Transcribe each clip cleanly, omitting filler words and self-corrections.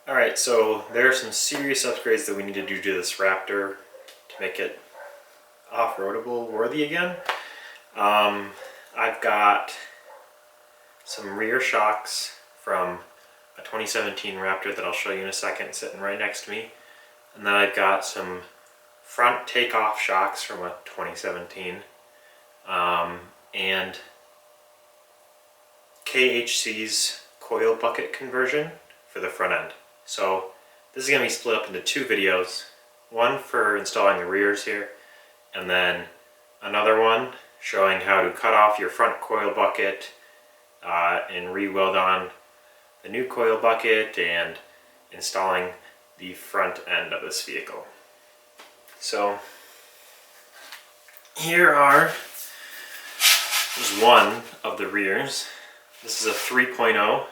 Alright, so there are some serious upgrades that we need to do to this Raptor to make it off-roadable worthy again. I've got some rear shocks from a 2017 Raptor that I'll show you in a second, sitting right next to me. And then I've got some front takeoff shocks from a 2017. And KHC's coil bucket conversion for the front end. So this is going to be split up into two videos. One for installing the rears here, and then another one showing how to cut off your front coil bucket and re-weld on the new coil bucket and installing the front end of this vehicle. So here is one of the rears. This is a 3.0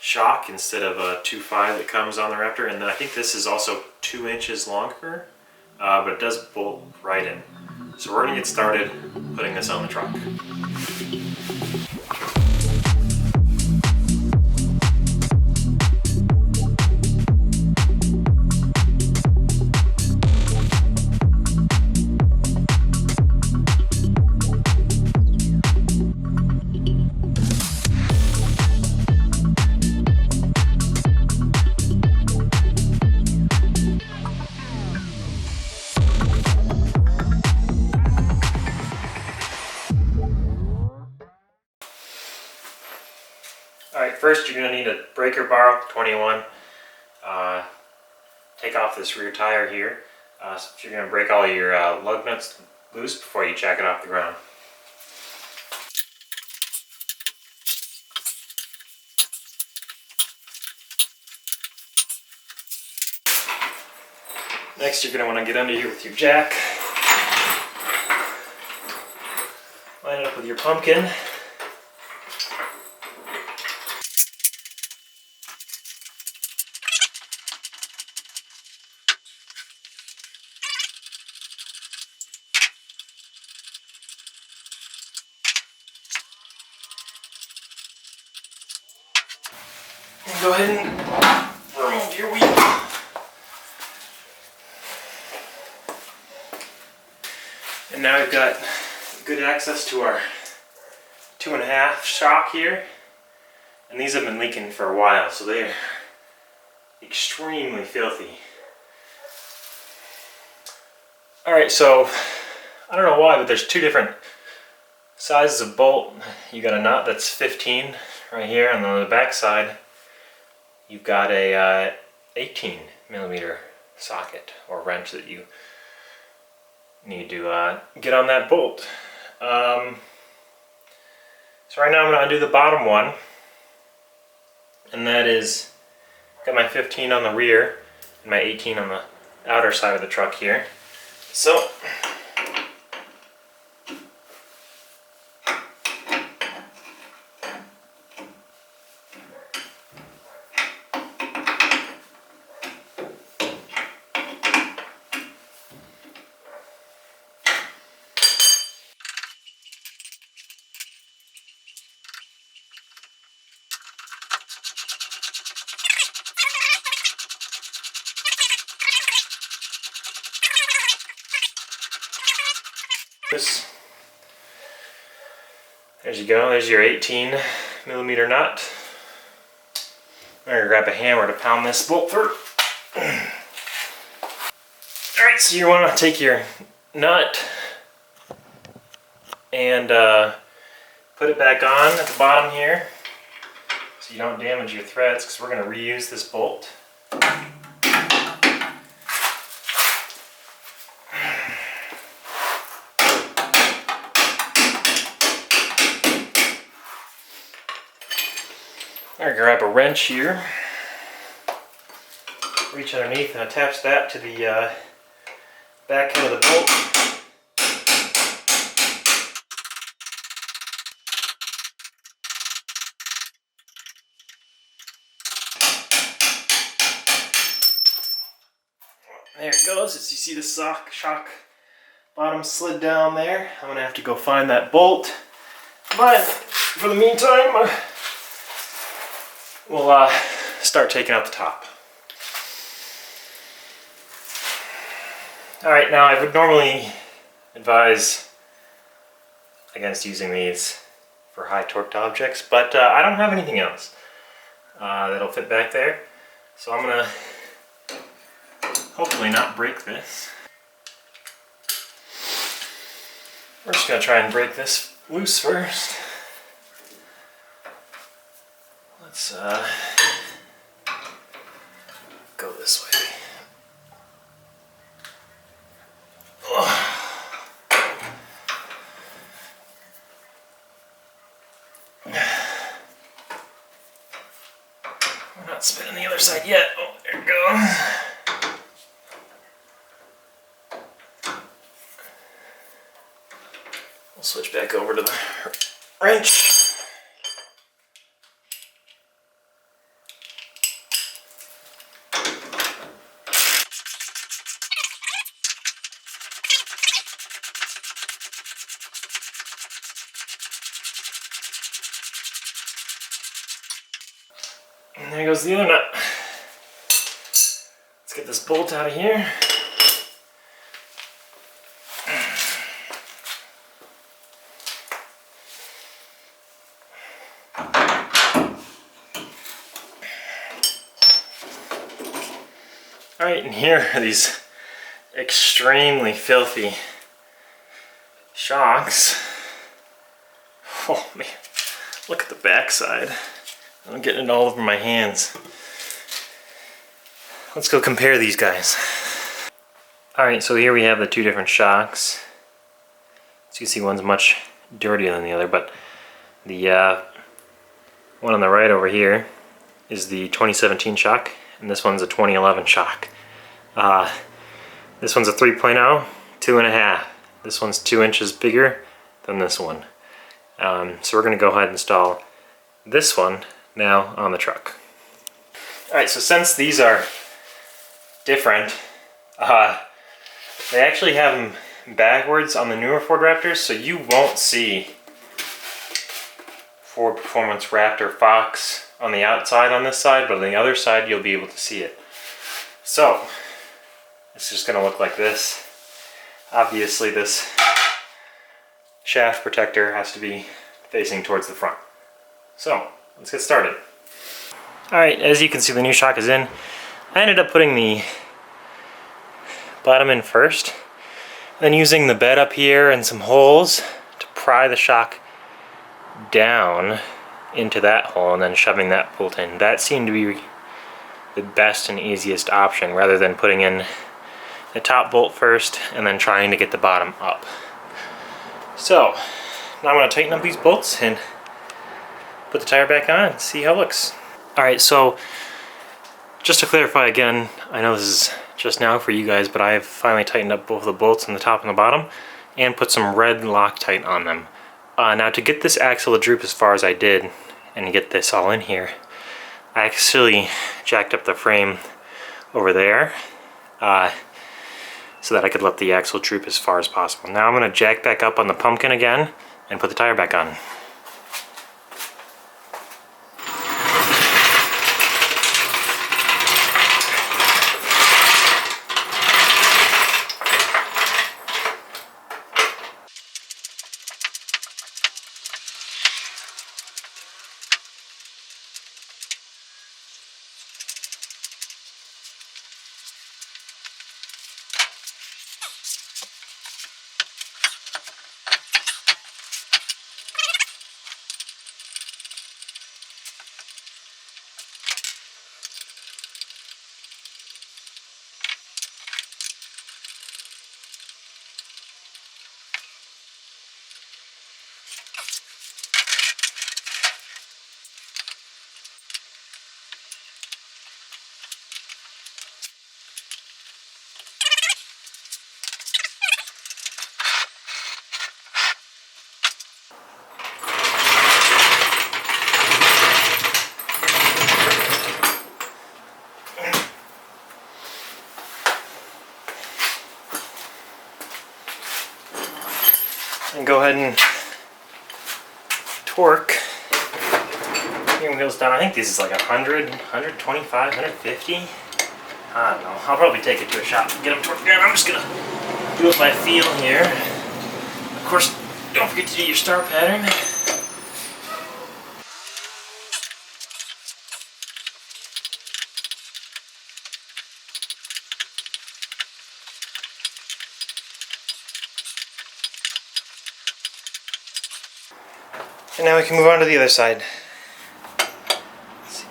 shock instead of a 2.5 that comes on the Raptor, and I think this is also 2 inches longer, but it does bolt right in. So we're going to get started putting this on the truck. Alright, first you're going to need a breaker bar, 21. Take off this rear tire here. So you're going to break all your lug nuts loose before you jack it off the ground. Next you're going to want to get under here with your jack. Line it up with your pumpkin. And go ahead and remove your wheel. And now we've got good access to our 2.5 shock here. And these have been leaking for a while, so they're extremely filthy. Alright, so I don't know why, but there's two different sizes of bolt. You got a nut that's 15 right here, and on the back side you've got a 18mm socket or wrench that you need to get on that bolt. So right now I'm going to undo the bottom one, and that is, got my 15 on the rear and my 18 on the outer side of the truck here. So there you go, there's your 18mm nut. I'm going to grab a hammer to pound this bolt through. Alright, so you want to take your nut and put it back on at the bottom here so you don't damage your threads, because we're going to reuse this bolt. I'm going to grab a wrench here, reach underneath and attach that to the back end of the bolt. There it goes. As you see the shock bottom slid down there. I'm going to have to go find that bolt. But for the meantime, we'll start taking out the top. Alright, now I would normally advise against using these for high torqued objects, but I don't have anything else that'll fit back there. So I'm gonna hopefully not break this. We're just gonna try and break this loose first. Let's go this way. We're not spinning the other side yet. Oh, there it goes. We'll switch back over to the wrench. And there goes the other nut. Let's get this bolt out of here. Alright, and here are these extremely filthy shocks. Oh man, look at the backside. I'm getting it all over my hands. Let's go compare these guys. Alright, so here we have the two different shocks. As you can see, one's much dirtier than the other, but the one on the right over here is the 2017 shock, and this one's a 2011 shock. This one's a 3.0, 2.5. This one's 2 inches bigger than this one. So we're going to go ahead and install this one now on the truck. Alright, so since these are different, they actually have them backwards on the newer Ford Raptors, so you won't see Ford Performance Raptor Fox on the outside on this side, but on the other side you'll be able to see it. So it's just going to look like this. Obviously this shaft protector has to be facing towards the front. So let's get started. Alright, as you can see, the new shock is in. I ended up putting the bottom in first, then using the bed up here and some holes to pry the shock down into that hole and then shoving that bolt in. That seemed to be the best and easiest option, rather than putting in the top bolt first and then trying to get the bottom up. So now I'm going to tighten up these bolts and put the tire back on and see how it looks. Alright, so just to clarify again, I know this is just now for you guys, but I have finally tightened up both the bolts on the top and the bottom and put some red Loctite on them. Now to get this axle to droop as far as I did and get this all in here, I actually jacked up the frame over there so that I could let the axle droop as far as possible. Now I'm going to jack back up on the pumpkin again and put the tire back on. And go ahead and torque your steering wheel's down. I think this is like 100, 125, 150. I don't know. I'll probably take it to a shop and get them torqued down. I'm just gonna do it by feel here. Of course, don't forget to do your star pattern. And now we can move on to the other side. Let's see.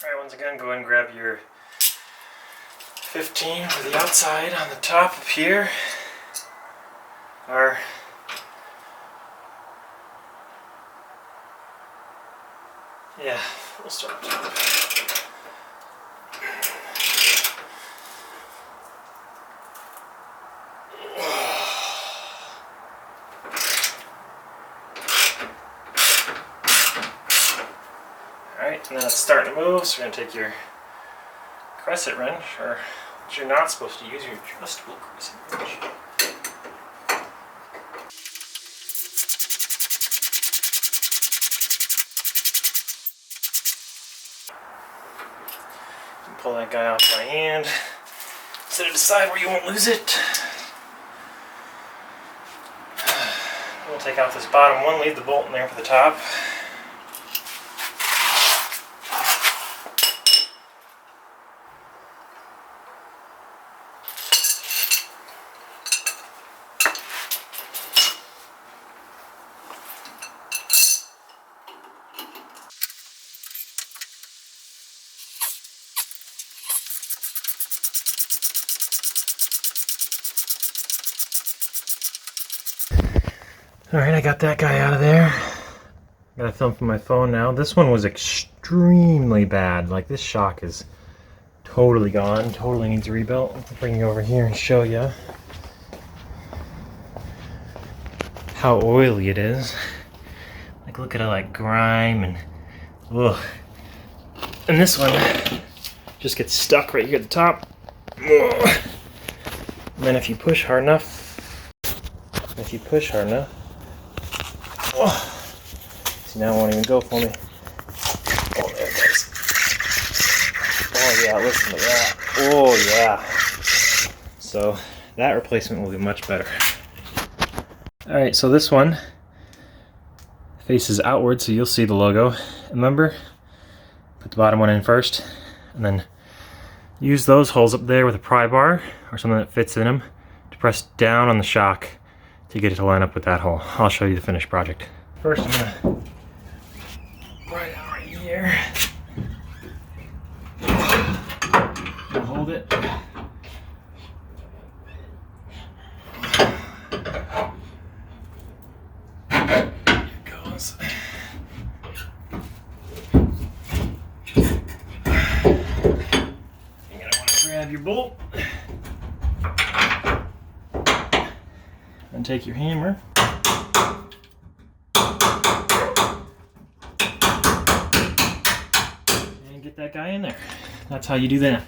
Alright, once again, go ahead and grab your 15 for the outside on the top up here. Or yeah, we'll start up top. Alright, and then it's starting to move, so we're going to take your crescent wrench, or what you're not supposed to use, your adjustable crescent wrench. You can pull that guy off by hand, set it aside where you won't lose it. We'll take out this bottom one, leave the bolt in there for the top. Alright, I got that guy out of there. Got a film from my phone now. This one was extremely bad. Like, this shock is totally gone. Totally needs a rebuilt. I'll bring you over here and show you how oily it is. Like, look at it, like grime and ugh. And this one just gets stuck right here at the top. Ugh. And then if you push hard enough, oh. See, now it won't even go for me. Oh, there it goes. Oh yeah, listen to that. Oh yeah. So that replacement will be much better. Alright, so this one faces outward, so you'll see the logo. Remember, put the bottom one in first, and then use those holes up there with a pry bar or something that fits in them to press down on the shock to get it to line up with that hole. I'll show you the finished project. First, I'm gonna pry it out right here. I'll hold it. Here it goes. You're gonna want to grab your bolt and take your hammer and get that guy in there. That's how you do that.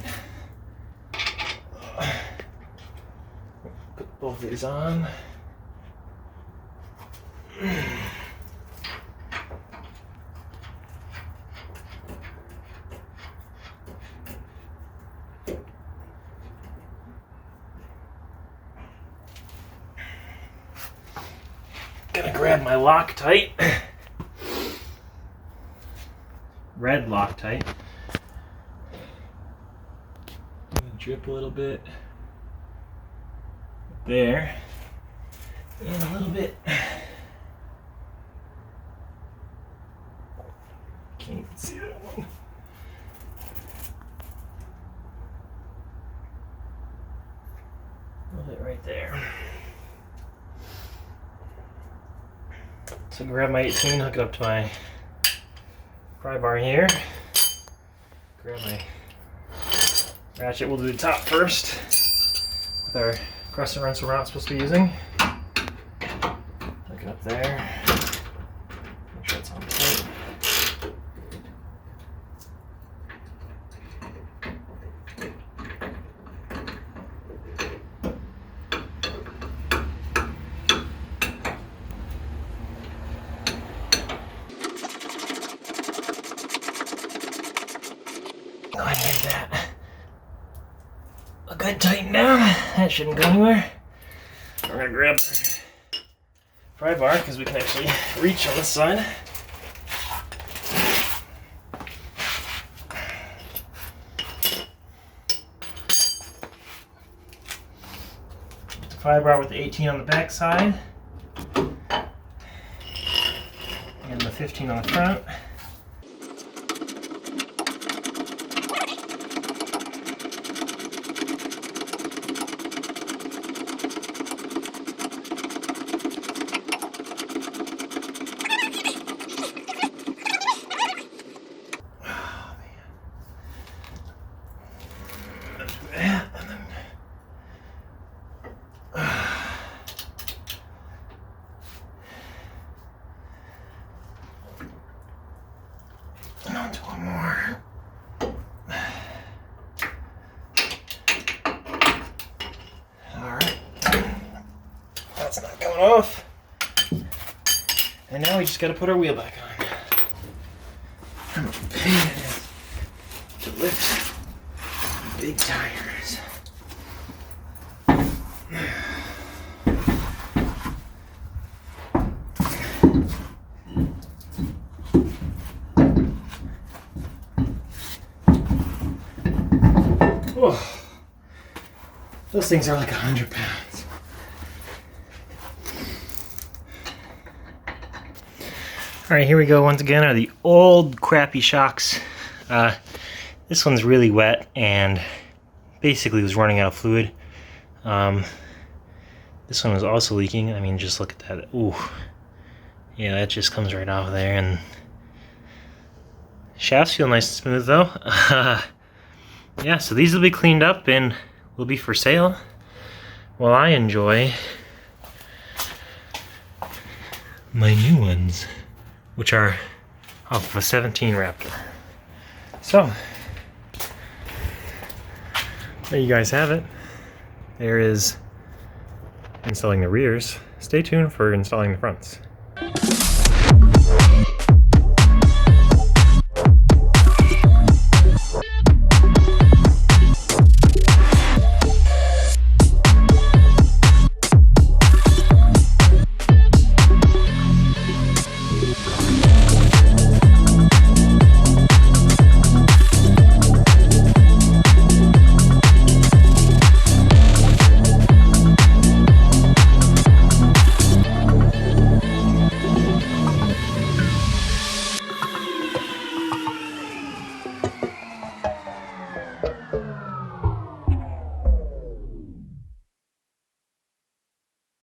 Put both of these on. Gonna grab my Loctite. red Loctite. Drip a little bit there, and a little bit. Can't even see that one. A little bit right there. So grab my 18, hook it up to my pry bar here. Grab my ratchet. We'll do the top first with our crescent wrench we're not supposed to be using. Hook it up there. Make sure it's on tight. Go ahead and get that a good tighten down. That shouldn't go anywhere. We're gonna grab the pry bar because we can actually reach on this side. The pry bar with the 18 on the back side and the 15 on the front. And on to one more. Alright. That's not coming off. And now we just gotta put our wheel back on. I'm a pain in it to lift big tires. Oh, those things are like 100 pounds. All right, here we go once again, are the old crappy shocks. This one's really wet and basically was running out of fluid. This one was also leaking. I mean, just look at that. Ooh, yeah, that just comes right off there. And shafts feel nice and smooth though. Yeah, so these will be cleaned up and will be for sale while I enjoy my new ones, which are off of a 17 Raptor. So, there you guys have it. There is installing the rears. Stay tuned for installing the fronts.